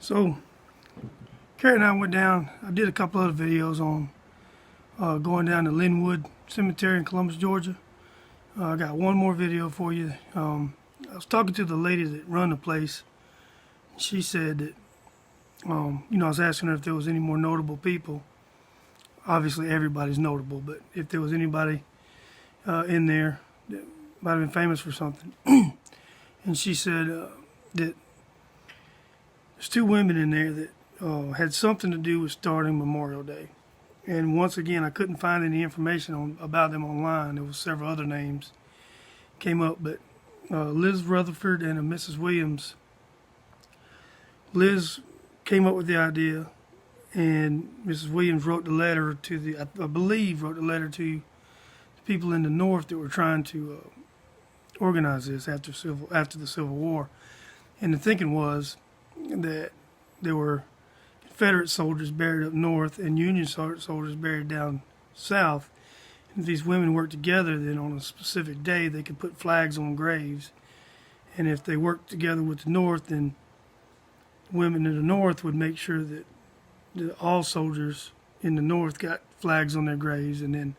So, Carrie and I went down. I did a couple other videos on going down to Linwood Cemetery in Columbus, Georgia. I got one more video for you. I was talking to the lady that run the place. She said that, I was asking her if there was any more notable people. Obviously, everybody's notable, but if there was anybody in there that might have been famous for something. And she said that there's two women in there that had something to do with starting Memorial Day. And once again, I couldn't find any information about them online. There was several other names came up, but Liz Rutherford and Mrs. Williams. Liz came up with the idea, and Mrs. Williams wrote the letter to I believe wrote the letter to the people in the North that were trying to organize this after the Civil War. And the thinking was that there were Confederate soldiers buried up north and Union soldiers buried down south. And if these women worked together, then on a specific day they could put flags on graves. And if they worked together with the North, then women in the North would make sure that all soldiers in the North got flags on their graves, and then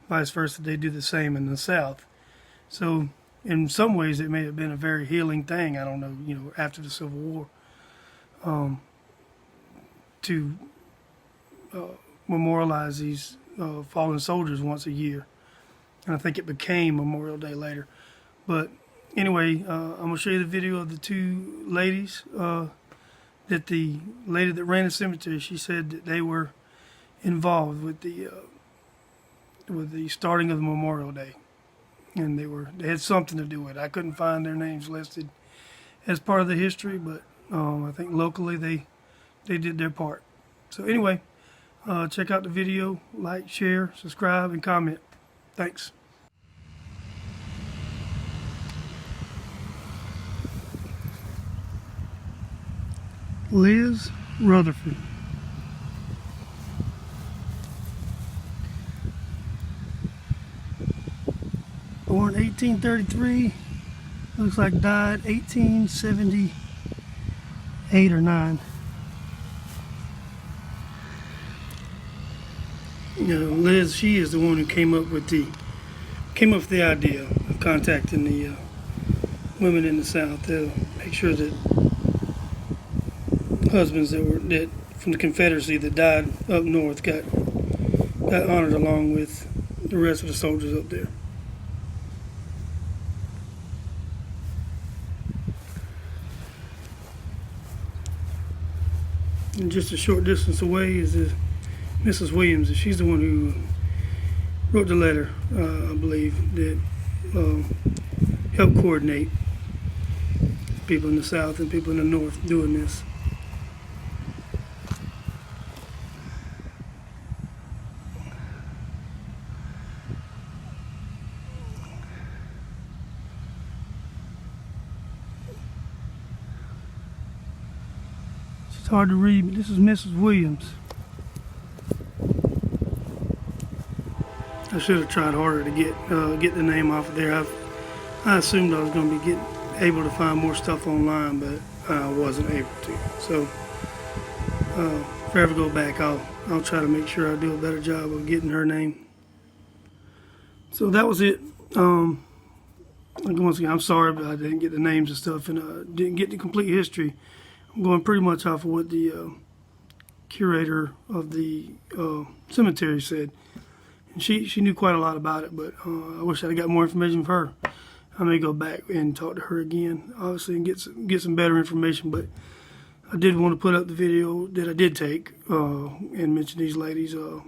vice versa, they do the same in the South. So in some ways it may have been a very healing thing, I don't know, after the Civil War, to memorialize these fallen soldiers once a year. And I think it became Memorial Day later. But anyway, I'm going to show you the video of the two ladies. That the lady that ran the cemetery, she said that they were involved with the starting of the Memorial Day, and they had something to do with it. I couldn't find their names listed as part of the history, but I think locally they did their part. So anyway, check out the video, like, share, subscribe, and comment. Thanks. Liz Rutherford. Born 1833, looks like died 1878 or 9. Liz, she is the one who came up with the idea of contacting the women in the South to make sure that husbands that from the Confederacy that died up north got honored along with the rest of the soldiers up there. And just a short distance away is Mrs. Williams. She's the one who wrote the letter, I believe, that helped coordinate people in the South and people in the North doing this. It's hard to read, but this is Mrs. Williams. I should have tried harder to get the name off of there. I assumed I was going to be able to find more stuff online, but I wasn't able to. So if I ever go back, I'll try to make sure I do a better job of getting her name. So that was it. Once again, I'm sorry, but I didn't get the names and stuff, and didn't get the complete history. I'm going pretty much off of what the curator of the cemetery said. And she knew quite a lot about it, but I wish I'd got more information from her. I may go back and talk to her again, obviously, and get some better information. But I did want to put up the video that I did take and mention these ladies. I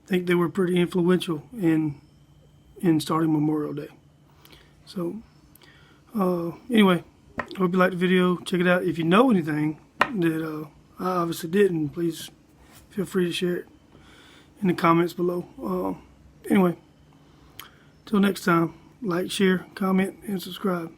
think they were pretty influential in starting Memorial Day. So anyway, I hope you liked the video. Check it out. If you know anything that I obviously didn't, please feel free to share it in the comments below. Anyway, till next time, like, share, comment, and subscribe.